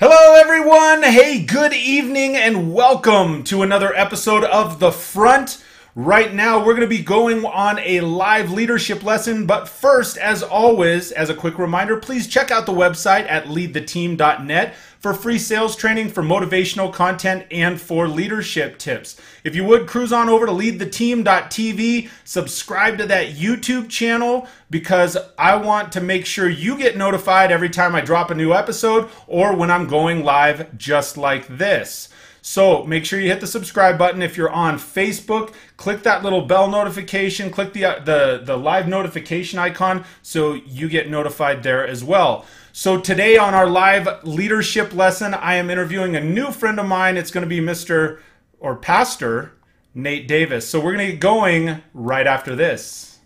Hello, everyone. Hey, good evening, and welcome to another episode of The Front. Right now, we're going to be going on a live leadership lesson. But first, as always, as a quick reminder, please check out the website at leadtheteam.net for free sales training, for motivational content, and for leadership tips. If you would, cruise on over to leadtheteam.tv, subscribe to that YouTube channel, because I want to make sure you get notified every time I drop a new episode or when I'm going live just like this. So make sure you hit the subscribe button. If you're on Facebook, click that little bell notification, click the live notification icon so you get notified there as well. So today on our live leadership lesson, I am interviewing a new friend of mine. It's going to be Pastor Nate Davis. So we're going to get going right after this.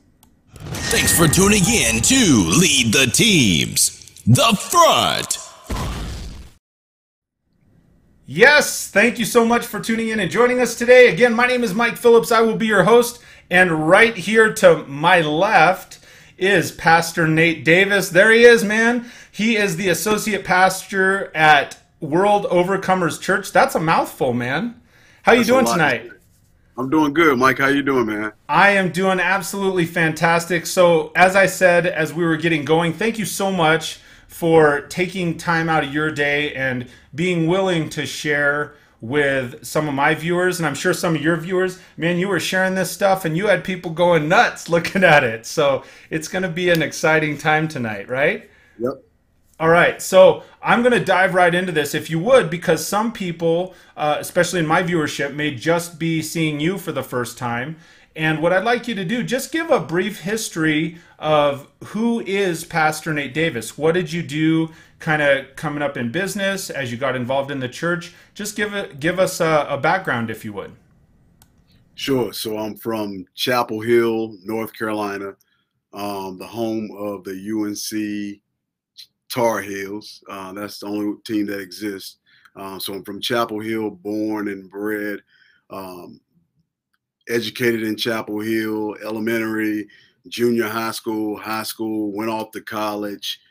Thanks for tuning in to Lead the Teams, The Front. Yes, thank you so much for tuning in and joining us today. Again, my name is Mike Phillips. I will be your host. And right here to my left is Pastor Nate Davis. There he is, man. He is the associate pastor at World Overcomers Church. That's a mouthful, man. How you doing tonight? I'm doing good, Mike. How you doing, man? I am doing absolutely fantastic. So as I said, as we were getting going, thank you so much for taking time out of your day and being willing to share with some of my viewers, and I'm sure some of your viewers. Man, you were sharing this stuff and you had people going nuts looking at it. So it's going to be an exciting time tonight, right? Yep. All right, so I'm going to dive right into this, if you would, because some people, especially in my viewership, may just be seeing you for the first time. And what I'd like you to do, just give a brief history of who is Pastor Nate Davis. What did you do kind of coming up in business as you got involved in the church? Just give us a background, if you would. Sure. So I'm from Chapel Hill, North Carolina, the home of the UNC Tar Heels. That's the only team that exists. So I'm from Chapel Hill, born and bred. Educated in Chapel Hill, elementary, junior high school, went off to college,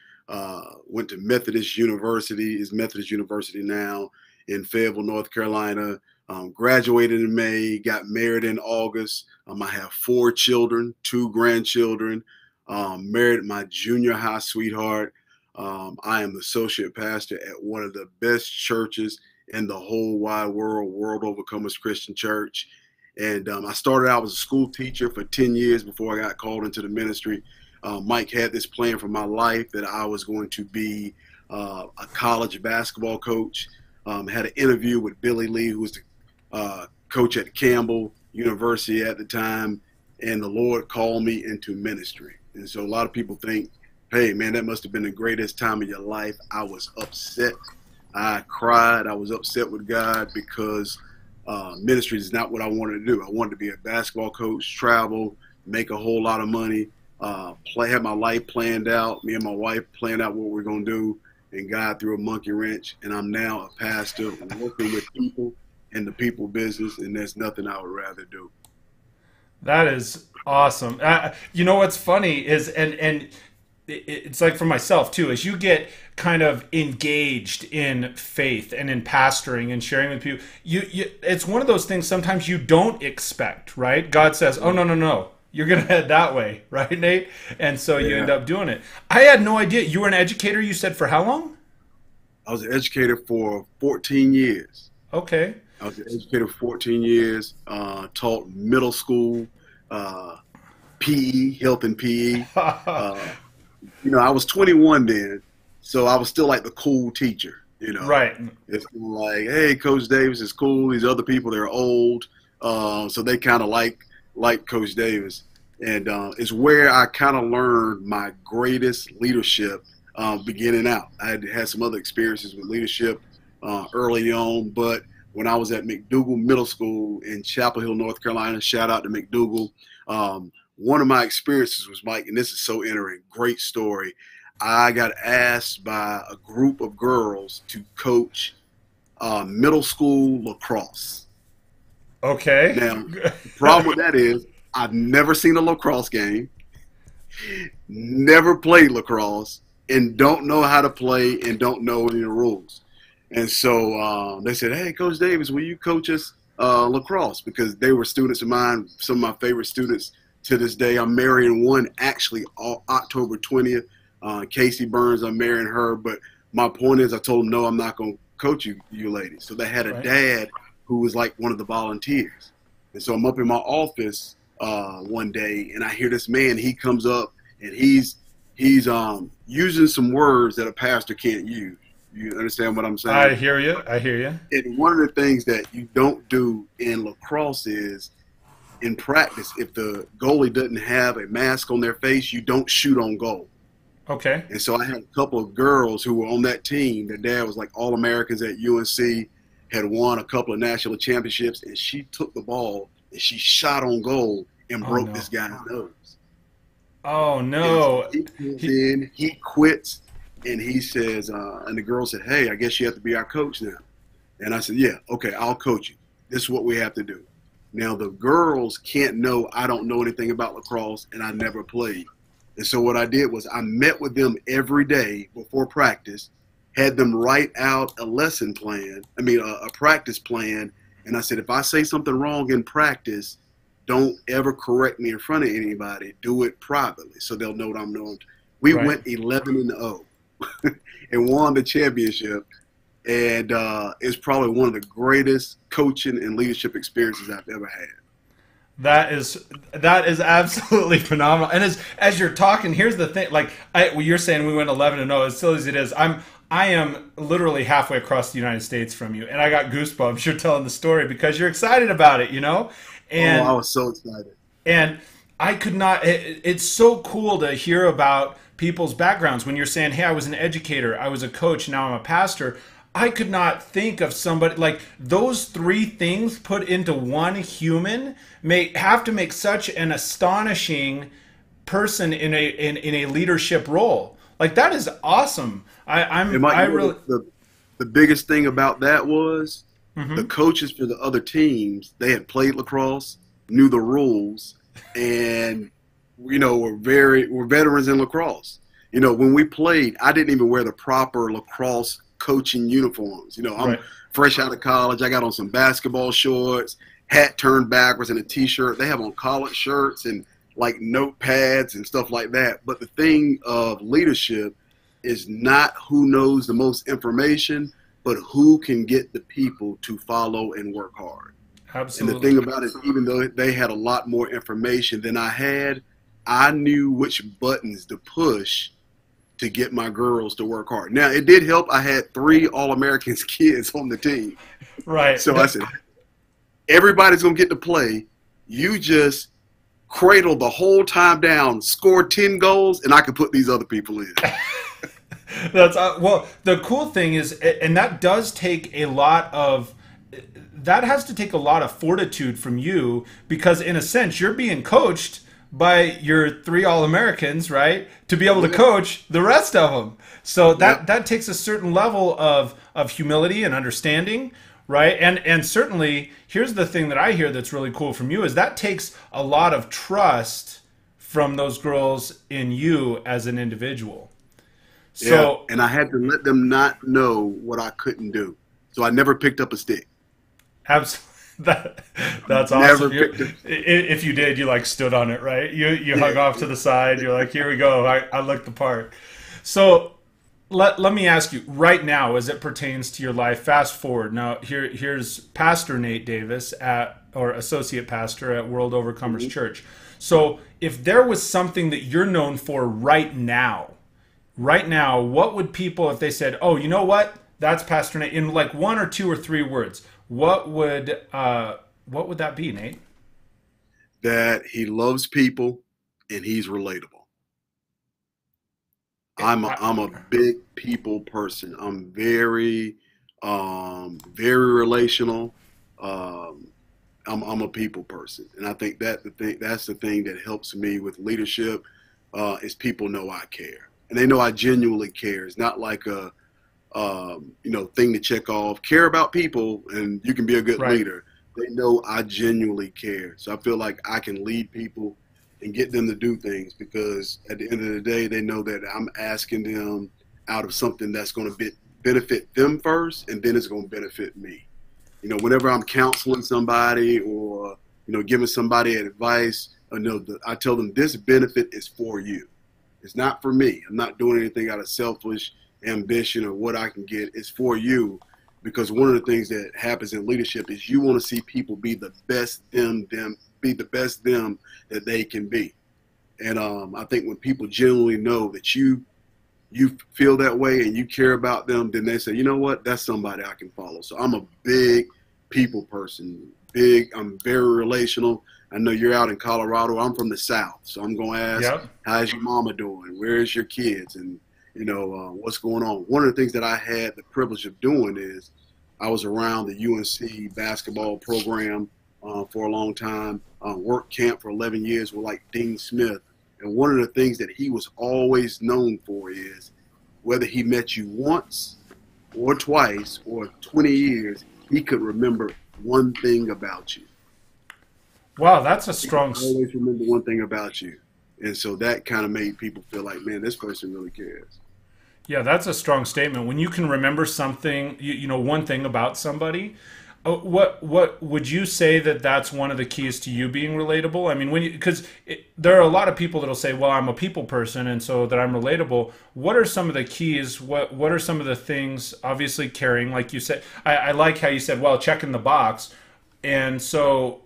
went to Methodist University, is Methodist University now in Fayetteville, North Carolina, graduated in May, got married in August. I have 4 children, 2 grandchildren, married my junior high sweetheart. I am the associate pastor at one of the best churches in the whole wide world, World Overcomers Christian Church. And I started out as a school teacher for 10 years before I got called into the ministry. Mike had this plan for my life that I was going to be a college basketball coach. Had an interview with Billy Lee, who was the coach at Campbell University at the time, and the Lord called me into ministry. And so a lot of people think, hey, man, that must have been the greatest time of your life. I was upset. I cried. I was upset with God because ministry is not what I wanted to do. I wanted to be a basketball coach, travel, make a whole lot of money, have my life planned out. Me and my wife planned out what we're going to do, and God threw a monkey wrench. And I'm now a pastor working with people in the people business, and there's nothing I would rather do. That is awesome. You know what's funny is, and it's like for myself too, as you get kind of engaged in faith and in pastoring and sharing with people, it's one of those things sometimes you don't expect, right? God says, oh, no, you're going to head that way, right, Nate? And so you end up doing it. I had no idea. You were an educator, you said, for how long? I was an educator for 14 years. Okay. I was an educator for 14 years, taught middle school, PE, health and PE. I was 21 then, so I was still like the cool teacher, Right. It's like, hey, Coach Davis is cool. These other people, they're old, so they kind of like Coach Davis. And it's where I kind of learned my greatest leadership beginning out. I had some other experiences with leadership early on, but when I was at McDougal Middle School in Chapel Hill, North Carolina, shout out to McDougal, one of my experiences was, Mike, and this is so interesting, great story. I got asked by a group of girls to coach middle school lacrosse. Okay. Now, the problem with that is I've never seen a lacrosse game, never played lacrosse, and don't know how to play and don't know any of the rules. And so they said, "Hey, Coach Davis, will you coach us lacrosse?" Because they were students of mine, some of my favorite students to this day. I'm marrying one actually October 20th. Casey Burns, I'm marrying her. But my point is, I told them, no, I'm not going to coach you ladies. So they had a dad who was like one of the volunteers. And so I'm up in my office one day, and I hear this man. He comes up, and he's using some words that a pastor can't use. You understand what I'm saying? I hear you. I hear you. And one of the things that you don't do in lacrosse is, in practice, if the goalie doesn't have a mask on their face, you don't shoot on goal. Okay. And so I had a couple of girls who were on that team. Their dad was like All-Americans at UNC, had won a couple of national championships, and she took the ball and she shot on goal and broke this guy's nose. Oh, no. And he quits, and he says, and the girl said, "Hey, I guess you have to be our coach now." And I said, "Yeah, okay, I'll coach you. This is what we have to do." Now, the girls can't know I don't know anything about lacrosse, and I never played. And so what I did was I met with them every day before practice, had them write out a lesson plan, a practice plan, and I said, if I say something wrong in practice, don't ever correct me in front of anybody. Do it privately so they'll know what I'm doing. We went 11-0 and won the championship, and it's probably one of the greatest coaching and leadership experiences I've ever had. That is absolutely phenomenal. And as you're talking, here's the thing: you're saying we went 11-0. As silly as it is, I am literally halfway across the United States from you, and I got goosebumps. You're telling the story because you're excited about it, And I was so excited. And I could not. It's so cool to hear about people's backgrounds. When you're saying, "Hey, I was an educator, I was a coach, now I'm a pastor." I could not think of somebody like those three things put into one human have to make such an astonishing person in a leadership role. Like, that is awesome. The biggest thing about that was the coaches for the other teams, they had played lacrosse, knew the rules, and were veterans in lacrosse. When we played, I didn't even wear the proper lacrosse coaching uniforms. I'm fresh out of college. I got on some basketball shorts, hat turned backwards, and a t-shirt. They have on collared shirts and like notepads and stuff like that. But the thing of leadership is not who knows the most information, but who can get the people to follow and work hard. Absolutely. And the thing about it, even though they had a lot more information than I had, I knew which buttons to push to get my girls to work hard. Now, it did help. I had 3 All-Americans kids on the team. Right. So I said, everybody's going to get to play. You just cradle the whole time down, score 10 goals, and I can put these other people in. That's well, the cool thing is, and that has to take a lot of fortitude from you, because in a sense, you're being coached by your 3 All-Americans, right, to be able to coach the rest of them. So that takes a certain level of humility and understanding, right? And certainly, here's the thing that I hear that's really cool from you is that takes a lot of trust from those girls in you as an individual. So, and I had to let them not know what I couldn't do. So I never picked up a stick. Absolutely. That's awesome. If you did, you stood on it, right? You hung off to the side. You're like, here we go. I look the part. So let me ask you right now, as it pertains to your life, fast forward. Now, here's Pastor Nate Davis or Associate Pastor at World Overcomers Church. So if there was something that you're known for right now, what would people, if they said, oh, you know what? That's Pastor Nate, in 1 or 2 or 3 words, what would that be, Nate? That he loves people and he's relatable. I'm a big people person. I'm very relational. I'm a people person, and I think that's the thing that helps me with leadership is people know I care, and they know I genuinely care. It's not like a thing to check off. Care about people, and you can be a good leader. They know I genuinely care. So I feel like I can lead people and get them to do things, because at the end of the day, they know that I'm asking them out of something that's going to benefit them first, and then it's going to benefit me. You know, whenever I'm counseling somebody or, you know, giving somebody advice, I tell them this benefit is for you. It's not for me. I'm not doing anything out of selfish ambition or what I can get. It's for you, because one of the things that happens in leadership is you want to see people be the best them that they can be. And I think when people genuinely know that you feel that way and you care about them, then they say, you know what, that's somebody I can follow. So I'm a big people person. I'm very relational. I know you're out in Colorado. I'm from the South. So I'm going to ask, yep, how's your mama doing? Where's your kids? And, you know, what's going on? One of the things that I had the privilege of doing is I was around the UNC basketball program for a long time, worked camp for 11 years with like Dean Smith. And one of the things that he was always known for is whether he met you once or twice or 20 years, he could remember one thing about you. Wow, that's a strong... He always remember one thing about you. And so that kind of made people feel like, man, this person really cares. Yeah, that's a strong statement. When you can remember something, you know, one thing about somebody, what would you say that that's one of the keys to you being relatable? I mean, because there are a lot of people that'll say, well, I'm a people person, and so that I'm relatable. What are some of the keys? What are some of the things? Obviously, caring, like you said. I like how you said, well, checking the box. And so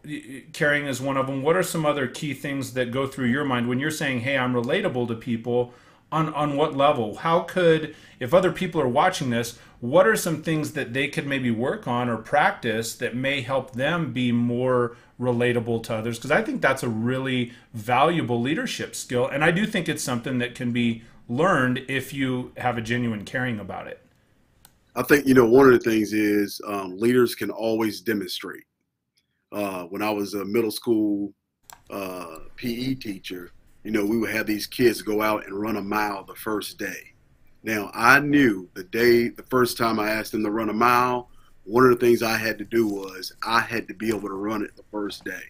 caring is one of them. What are some other key things that go through your mind when you're saying, hey, I'm relatable to people? On what level? How could, if other people are watching this, what are some things that they could maybe work on or practice that may help them be more relatable to others? Because I think that's a really valuable leadership skill. And I do think it's something that can be learned if you have a genuine caring about it. I think, you know, one of the things is leaders can always demonstrate. When I was a middle school PE teacher, you know, we would have these kids go out and run a mile the first day. Now, I knew the first time I asked them to run a mile, one of the things I had to do was I had to be able to run it the first day.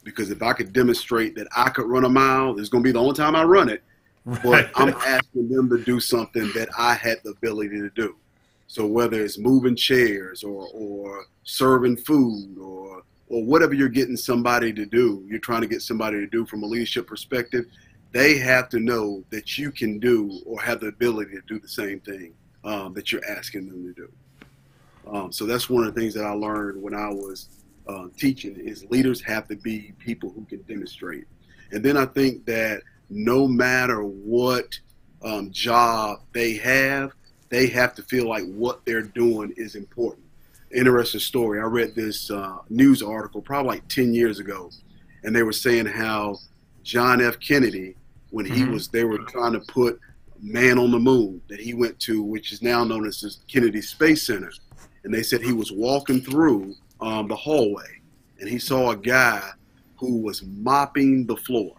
Because if I could demonstrate that I could run a mile, it's going to be the only time I run it. Right. But I'm asking them to do something that I had the ability to do. So whether it's moving chairs or serving food or whatever you're getting somebody to do, you're trying to get somebody to do from a leadership perspective, they have to know that you can do or have the ability to do the same thing that you're asking them to do. So that's one of the things that I learned when I was teaching is leaders have to be people who can demonstrate. And then I think that no matter what job they have to feel like what they're doing is important. Interesting story. I read this news article probably like 10 years ago, and they were saying how John F. Kennedy, when they were trying to put man on the moon that he went to, which is now known as the Kennedy Space Center, and they said he was walking through the hallway, and he saw a guy who was mopping the floor.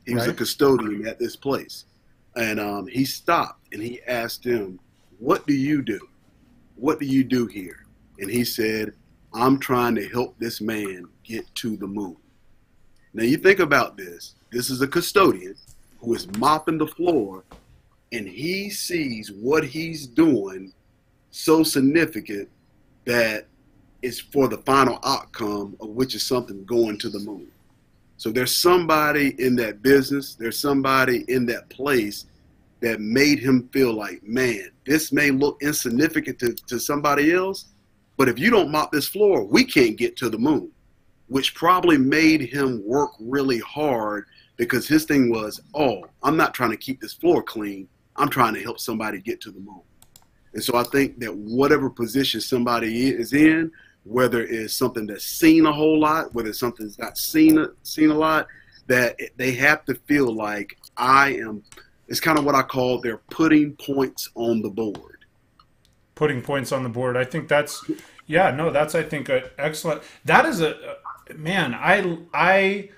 He was a custodian at this place, and he stopped and he asked him, "What do you do? What do you do here?" And he said, "I'm trying to help this man get to the moon." Now you think about this. This is a custodian who is mopping the floor, and he sees what he's doing so significant that it's for the final outcome of which is something going to the moon. So there's somebody in that business, there's somebody in that place that made him feel like, man, this may look insignificant to somebody else, but if you don't mop this floor, we can't get to the moon, which probably made him work really hard because his thing was, oh, I'm not trying to keep this floor clean. I'm trying to help somebody get to the moon. And so I think that whatever position somebody is in, whether it's something that's seen a whole lot, whether it's something that's not seen a lot, that they have to feel like it's kind of what I call they're putting points on the board. Putting points on the board. I think that's, that's, I think, excellent. That is man, I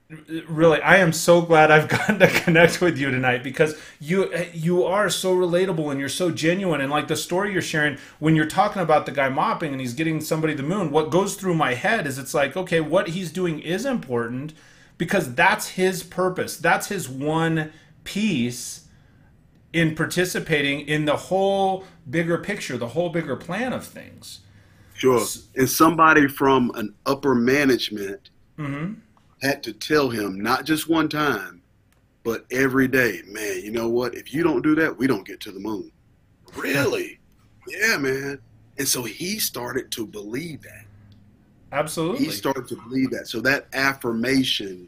am so glad I've gotten to connect with you tonight because you are so relatable and you're so genuine. And like the story you're sharing, when you're talking about the guy mopping and he's getting somebody to the moon, what goes through my head is it's like, okay, what he's doing is important because that's his purpose. That's his one piece in participating in the whole bigger picture, the whole bigger plan of things. Sure. And somebody from an upper management Mm-hmm. had to tell him, not just one time, but every day, man, you know what? If you don't do that, we don't get to the moon. Really? Yeah, man. And so he started to believe that. Absolutely. He started to believe that. So that affirmation,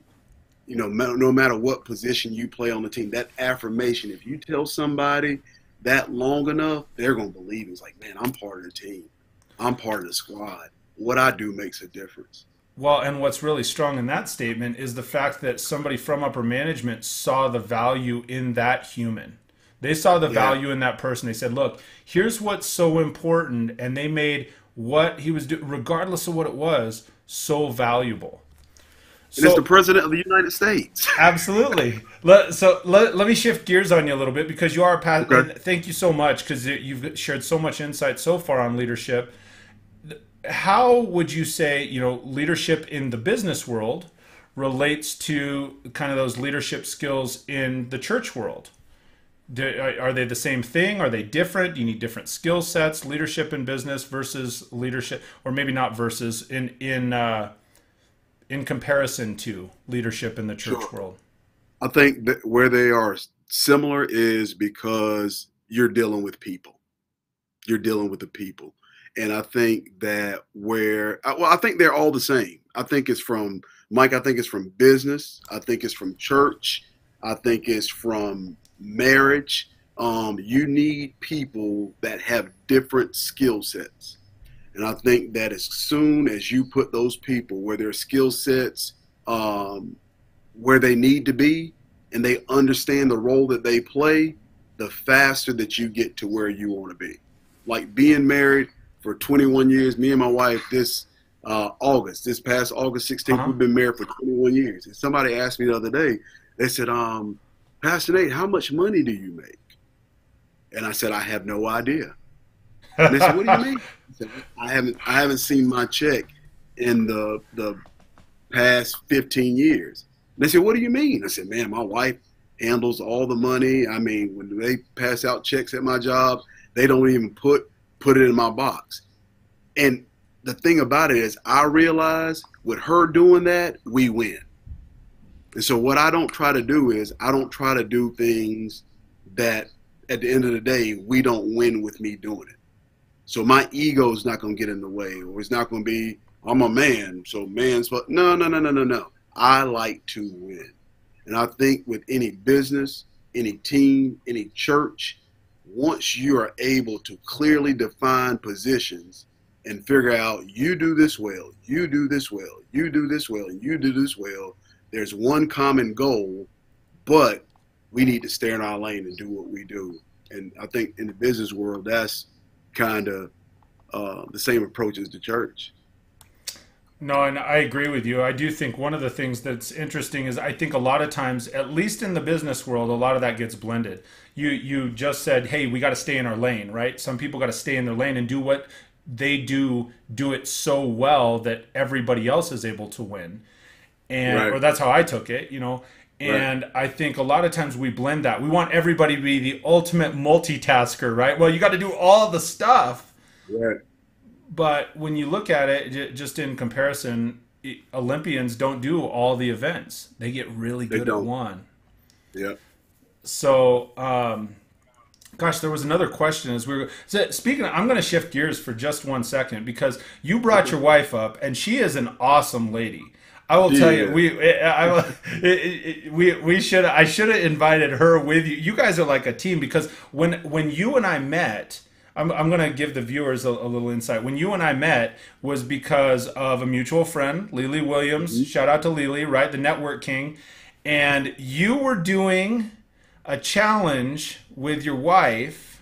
you know, no matter what position you play on the team, that affirmation, if you tell somebody that long enough, they're going to believe it. It's like, man, I'm part of the team. I'm part of the squad. What I do makes a difference. Well, and what's really strong in that statement is the fact that somebody from upper management saw the value in that human. They saw the value in that person. They said, look, here's what's so important. And they made what he was doing, regardless of what it was, so valuable. And it's the president of the United States. Absolutely. Let me shift gears on you a little bit, because you are a past. Okay. Thank you so much, because you've shared so much insight so far on leadership. How would you say, you know, leadership in the business world relates to kind of those leadership skills in the church world? Are they the same thing? Are they different? Do you need different skill sets? Leadership in business versus leadership, or maybe not versus, in comparison to leadership in the church world? I think that where they are similar is because you're dealing with people. You're dealing with the people. And I think that I think they're all the same. I think it's from, Mike, I think it's from business. I think it's from church. I think it's from marriage. You need people that have different skill sets. And I think that as soon as you put those people where their skill sets, where they need to be, and they understand the role that they play, the faster that you get to where you want to be. Like being married for 21 years, me and my wife, this past August 16th, we've been married for 21 years. And somebody asked me the other day, they said, Pastor Nate, how much money do you make? And I said, I have no idea. And they said, what do you mean? I said, I haven't seen my check in the past 15 years. And they said, what do you mean? I said, man, my wife handles all the money. I mean, when they pass out checks at my job, they don't even put it in my box. And the thing about it is, I realize with her doing that, we win. And so what I don't try to do is, I don't try to do things that at the end of the day, we don't win with me doing it. So my ego is not going to get in the way, or it's not going to be, I'm a man, so man's, no. I like to win. And I think with any business, any team, any church, once you are able to clearly define positions and figure out, you do this well, you do this well, you do this well, and you do this well, there's one common goal, but we need to stay in our lane and do what we do. And I think in the business world, that's kind of the same approach as the church. No, and I agree with you. I do think one of the things that's interesting is, I think a lot of times, at least in the business world, a lot of that gets blended. You just said, hey, we got to stay in our lane, right? Some people got to stay in their lane and do what they do it so well that everybody else is able to win. And right. Or that's how I took it, you know. And right. I think a lot of times we blend that. We want everybody to be the ultimate multitasker, right? Well, you got to do all the stuff. Right. But when you look at it, just in comparison, Olympians don't do all the events. They get really good at one. Yeah. So, gosh, there was another question as we were speaking. I'm going to shift gears for just 1 second, because you brought your wife up, and she is an awesome lady. I will tell you, I should have invited her with you. You guys are like a team, because when you and I met, I'm going to give the viewers a little insight. When you and I met was because of a mutual friend, Lily Williams. Mm-hmm. Shout out to Lily, right? The network king. And you were doing a challenge with your wife.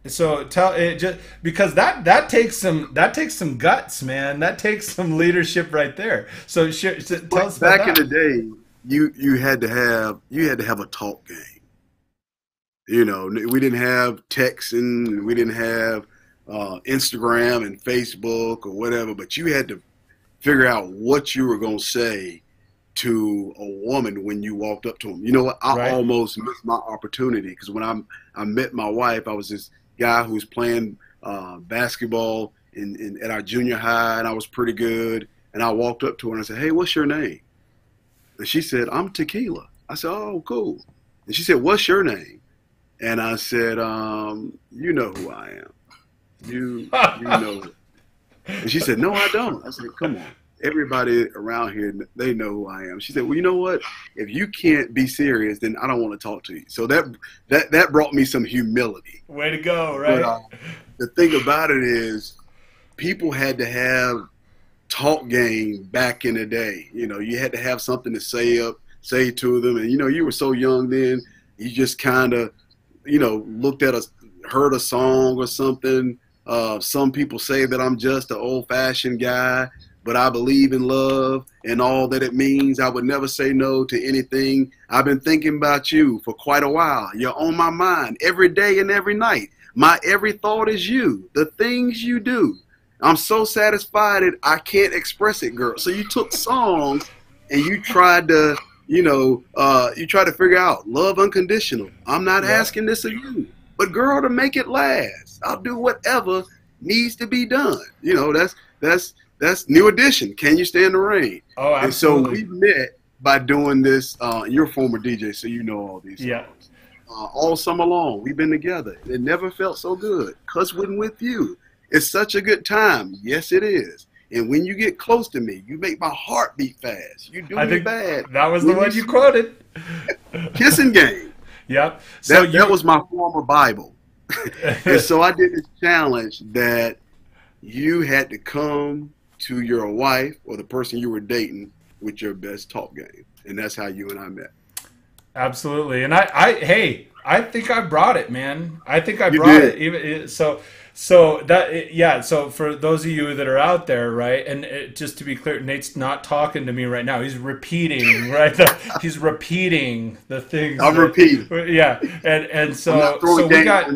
So tell it, just because that takes some guts, man. That takes some leadership right there. So tell us about that. Back in the day, you had to have a talk game. You know, we didn't have text, and we didn't have Instagram and Facebook or whatever, but you had to figure out what you were going to say to a woman when you walked up to them. You know what? I almost missed my opportunity because when I met my wife, I was this guy who was playing basketball at our junior high, and I was pretty good. And I walked up to her and I said, "Hey, what's your name?" And she said, "I'm Tequila." I said, "Oh, cool." And she said, "What's your name?" And I said, "You know who I am. You know." And she said, "No, I don't." I said, "Come on. Everybody around here, they know who I am." She said, "Well, you know what? If you can't be serious, then I don't want to talk to you." So that brought me some humility. Way to go, right? But, the thing about it is people had to have talk game back in the day. You know, you had to have something to say to them. And, you know, you were so young then, you just kind of, you know, heard a song or something. Some people say that I'm just an old-fashioned guy, but I believe in love and all that it means. I would never say no to anything. I've been thinking about you for quite a while. You're on my mind every day and every night. My every thought is you, the things you do. I'm so satisfied that I can't express it, girl. So you took songs and you tried to, you tried to figure out love unconditional. I'm not asking this of you, but girl, to make it last, I'll do whatever needs to be done. You know, that's New Edition. Can you stand the rain? Oh, absolutely. And so we met by doing this. You're a former DJ, so you know all these songs. Yeah. All summer long, we've been together. It never felt so good. 'Cause when with you, it's such a good time. Yes, it is. And when you get close to me, you make my heart beat fast. You do me bad. That was the one you quoted. Kissing game. Yep. So that was my former Bible. And so I did this challenge that you had to come to your wife or the person you were dating with your best talk game. And that's how you and I met. Absolutely. And I think I brought it, man. I think I brought it. Even so for those of you that are out there, right? And just to be clear, Nate's not talking to me right now. He's repeating, right? He's repeating the things. I'm repeating. Yeah. And so we got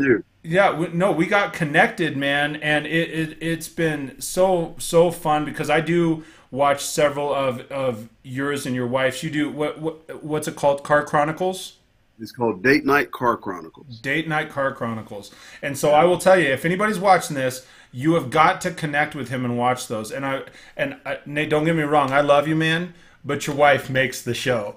we got connected, man, and it's been so fun because I do watch several of yours and your wife's. You do what's it called? Car Chronicles? It's called Date Night Car Chronicles. Date Night Car Chronicles. And so I will tell you, if anybody's watching this, you have got to connect with him and watch those. And Nate, don't get me wrong, I love you, man, but your wife makes the show.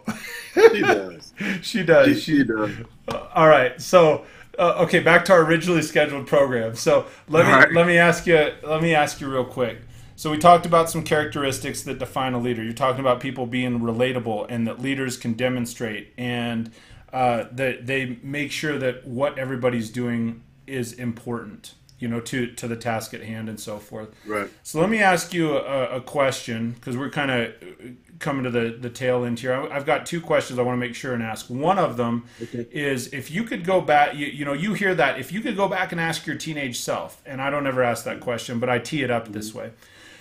She does. She does. She does. All right. So okay, back to our originally scheduled program. So let me ask you real quick. So we talked about some characteristics that define a leader. You're talking about people being relatable and that leaders can demonstrate and that they make sure that what everybody's doing is important, to the task at hand and so forth. Right. So let me ask you a question because we're kind of coming to the tail end here. I've got two questions I want to make sure and ask. One of them is if you could go back, you hear that, if you could go back and ask your teenage self, and I don't ever ask that question, but I tee it up this way.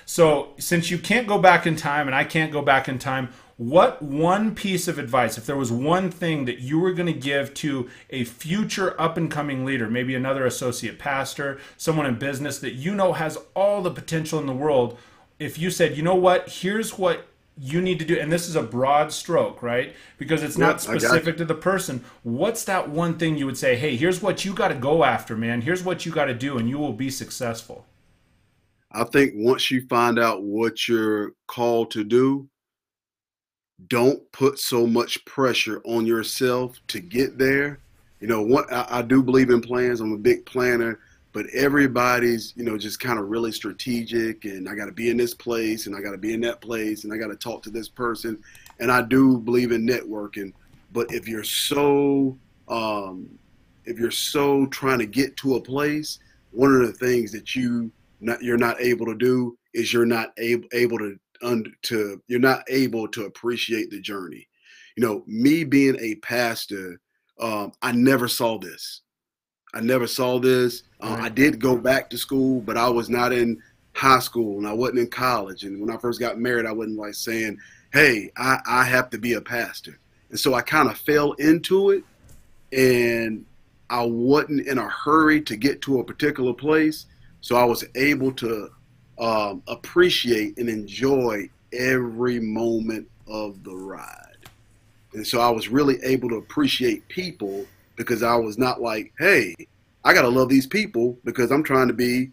So since you can't go back in time and I can't go back in time, what one piece of advice, if there was one thing that you were going to give to a future up-and-coming leader, maybe another associate pastor, someone in business that has all the potential in the world, if you said, you know what, here's what you need to do, and this is a broad stroke, right? Because it's not specific to the person. What's that one thing you would say, hey, here's what you got to go after, man. Here's what you got to do, and you will be successful. I think once you find out what you're called to do, don't put so much pressure on yourself to get there. I do believe in plans. I'm a big planner, but everybody's, just kind of really strategic and I got to be in this place and I got to be in that place and I got to talk to this person. And I do believe in networking, but if you're so trying to get to a place, one of the things that you're not able to do is you're not able to appreciate the journey. Me being a pastor, I never saw this. I did go back to school, but I was not in high school and I wasn't in college. And when I first got married, I wasn't like saying, hey, I have to be a pastor. And so I kind of fell into it and I wasn't in a hurry to get to a particular place. So I was able to appreciate and enjoy every moment of the ride. And so I was really able to appreciate people because I was not like, hey, I got to love these people because I'm trying to be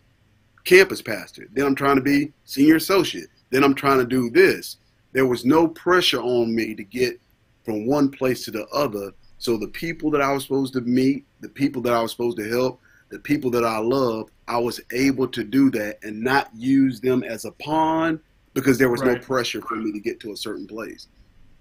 campus pastor. Then I'm trying to be senior associate. Then I'm trying to do this. There was no pressure on me to get from one place to the other. So the people that I was supposed to meet, the people that I was supposed to help, the people that I love, I was able to do that and not use them as a pawn because there was no pressure for me to get to a certain place.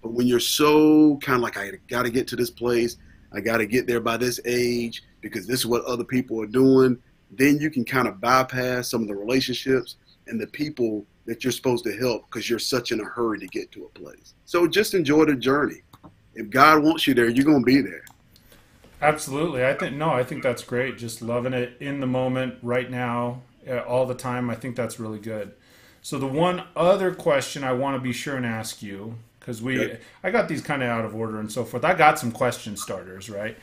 But when you're so kind of like, I got to get to this place, I got to get there by this age because this is what other people are doing, then you can kind of bypass some of the relationships and the people that you're supposed to help because you're such in a hurry to get to a place. So just enjoy the journey. If God wants you there, you're going to be there. Absolutely. I think that's great. Just loving it in the moment right now, all the time. I think that's really good. So the one other question I want to be sure and ask you, because I got these kind of out of order and so forth. I got some question starters, right?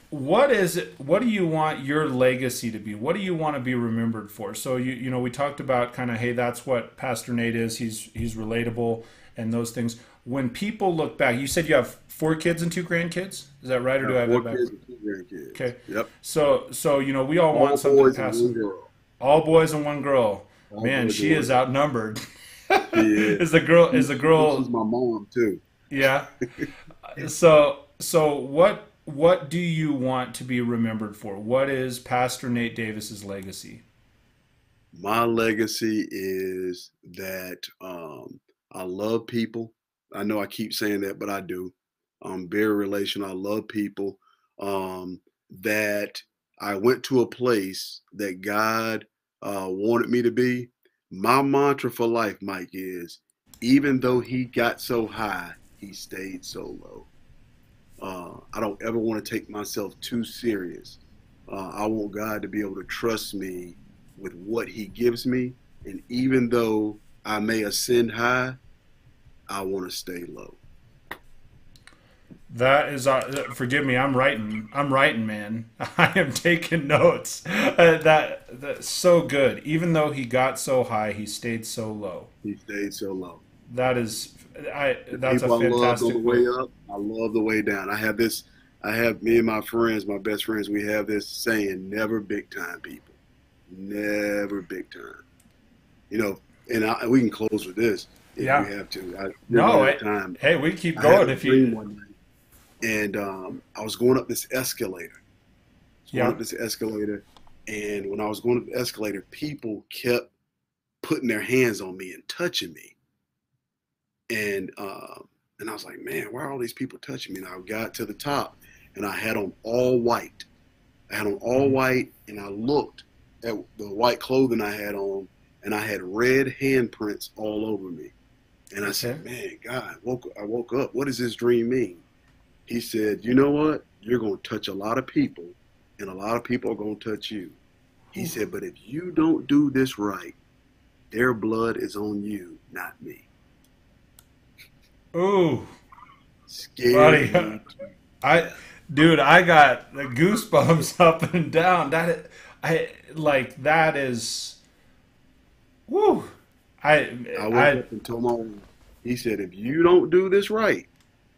What do you want your legacy to be? What do you want to be remembered for? So you know, we talked about kind of, hey, that's what Pastor Nate is. He's relatable and those things. When people look back, you said you have 4 kids and 2 grandkids. Is that right, or do I have that back? 4 kids and 2 grandkids. Okay. Yep. So you know, we all want something to pass. All boys and 1 girl. Man, she is outnumbered. She is. Is the girl? She's my mom too. Yeah. So what do you want to be remembered for? What is Pastor Nate Davis's legacy? My legacy is that I love people. I know I keep saying that, but I do. I'm very relational. I love people. That I went to a place that God wanted me to be. My mantra for life, Mike, is even though he got so high, he stayed so low. I don't ever want to take myself too serious. I want God to be able to trust me with what he gives me. And even though I may ascend high, I want to stay low. That is, forgive me, I'm writing, man. I am taking notes. That's so good. Even though he got so high, he stayed so low. He stayed so low. That's a fantastic. I love the way up. I love the way down. I have me and my friends, my best friends, we have this saying, never big time, people. Never big time. You know, and we can close with this if we have to. Hey, we keep going if you. One night, and I was going up this escalator. And when I was going up the escalator, people kept putting their hands on me and touching me. And I was like, man, why are all these people touching me? And I got to the top, and I had on all white. And I looked at the white clothing I had on, and I had red handprints all over me. And I said, man, God, I woke up. What does this dream mean? He said, you know what? You're going to touch a lot of people, and a lot of people are going to touch you. He said, but if you don't do this right, their blood is on you, not me. Ooh. Scary. Buddy, I got the goosebumps up and down. That is, woo. I went up and told my wife, he said, if you don't do this right,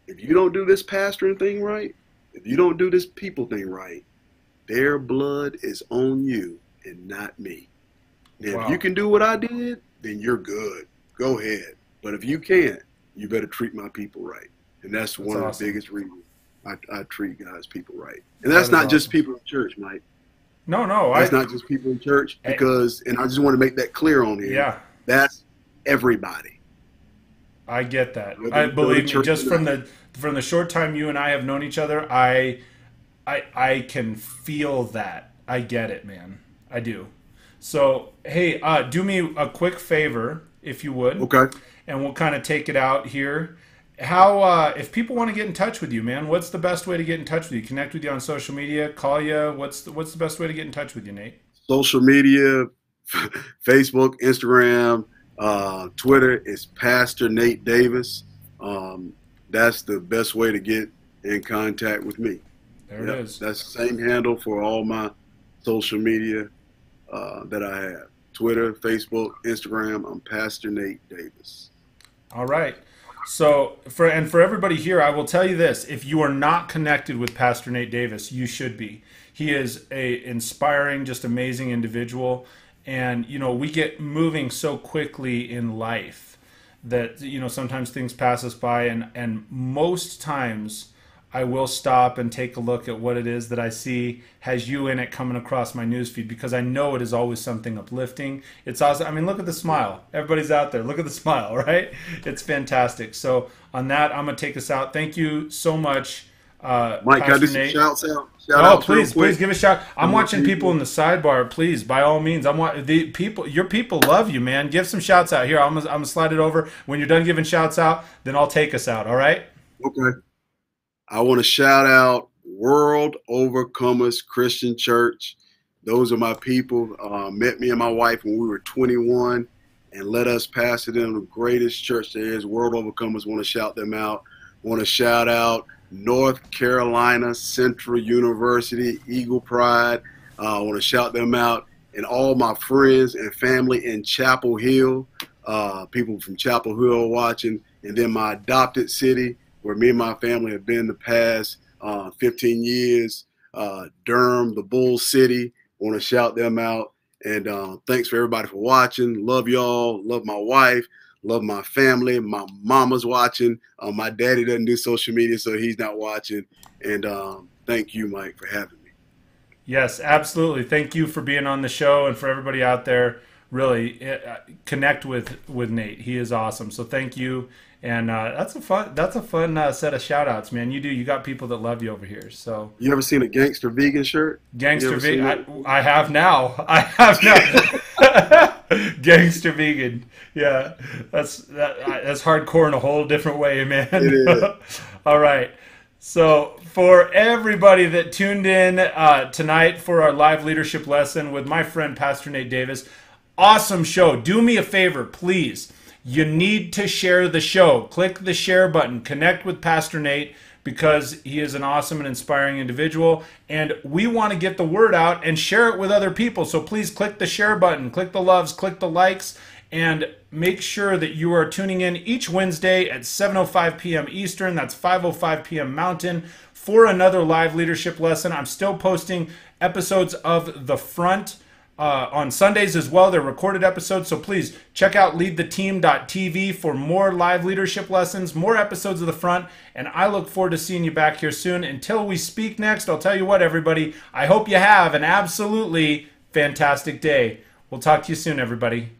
if you don't do this pastoring thing right, if you don't do this people thing right, their blood is on you and not me. Now, if you can do what I did, then you're good. Go ahead. But if you can't, you better treat my people right. And that's one of the biggest reasons I treat God's people right. And that's not just people in church, Mike. No. That's not just people in church because, and I just want to make that clear on here. Yeah. That's everybody. I get that. I believe me, just from the short time you and I have known each other, I can feel that. I get it, man. I do. So, hey, do me a quick favor, if you would. Okay. And we'll kind of take it out here. How, if people want to get in touch with you, man, what's the best way to get in touch with you? Connect with you on social media, call you. What's the best way to get in touch with you, Nate? Social media, Facebook, Instagram, Twitter is Pastor Nate Davis. That's the best way to get in contact with me. There it is. That's the same handle for all my social media that I have. Twitter, Facebook, Instagram, I'm Pastor Nate Davis. All right. So for everybody here, I will tell you this: if you are not connected with Pastor Nate Davis, you should be. He is a inspiring, just amazing individual, and we get moving so quickly in life that sometimes things pass us by, and most times I will stop and take a look at what it is that I see has you in it coming across my newsfeed, because I know it is always something uplifting. It's awesome. I mean, look at the smile. Everybody's out there. Look at the smile, right? It's fantastic. So on that, I'm going to take us out. Thank you so much, Mike, can I Pastor do some Nate. shouts out? Oh, Shout please give a shout. I'm watching people in the sidebar. Please, by all means, the people. Your people love you, man. Give some shouts out here. I'm gonna slide it over. When you're done giving shouts out, then I'll take us out. All right? Okay. I want to shout out World Overcomers Christian Church. Those are my people. Met me and my wife when we were 21 and let us pastor them, the greatest church there is. World Overcomers, want to shout them out. Want to shout out North Carolina Central University, Eagle Pride. I want to shout them out, and all my friends and family in Chapel Hill. People from Chapel Hill watching, and then my adopted city, where me and my family have been the past 15 years, Durham, the Bull City. Want to shout them out. And thanks for everybody for watching. Love y'all. Love my wife. Love my family. My mama's watching. My daddy doesn't do social media, so he's not watching. And thank you, Mike, for having me. Yes, absolutely. Thank you for being on the show, and for everybody out there, really connect with Nate. He is awesome. So thank you. And that's a fun set of shout outs, man. You got people that love you over here. So you ever seen a gangster vegan shirt? Gangster vegan. I have now. I have now. Gangster vegan. Yeah, that's hardcore in a whole different way, man. It is. All right. So for everybody that tuned in tonight for our live leadership lesson with my friend Pastor Nate Davis, awesome show. Do me a favor, please. You need to share the show. Click the share button. Connect with Pastor Nate, because he is an awesome and inspiring individual, and we want to get the word out and share it with other people. So please click the share button, click the loves, click the likes, and make sure that you are tuning in each Wednesday at 7:05 p.m. Eastern. That's 5:05 p.m. Mountain for another live leadership lesson. I'm still posting episodes of The Front on Sundays as well. They're recorded episodes, so please check out leadtheteam.tv for more live leadership lessons, more episodes of The Front, and I look forward to seeing you back here soon. Until we speak next, I'll tell you what, everybody, I hope you have an absolutely fantastic day. We'll talk to you soon, everybody.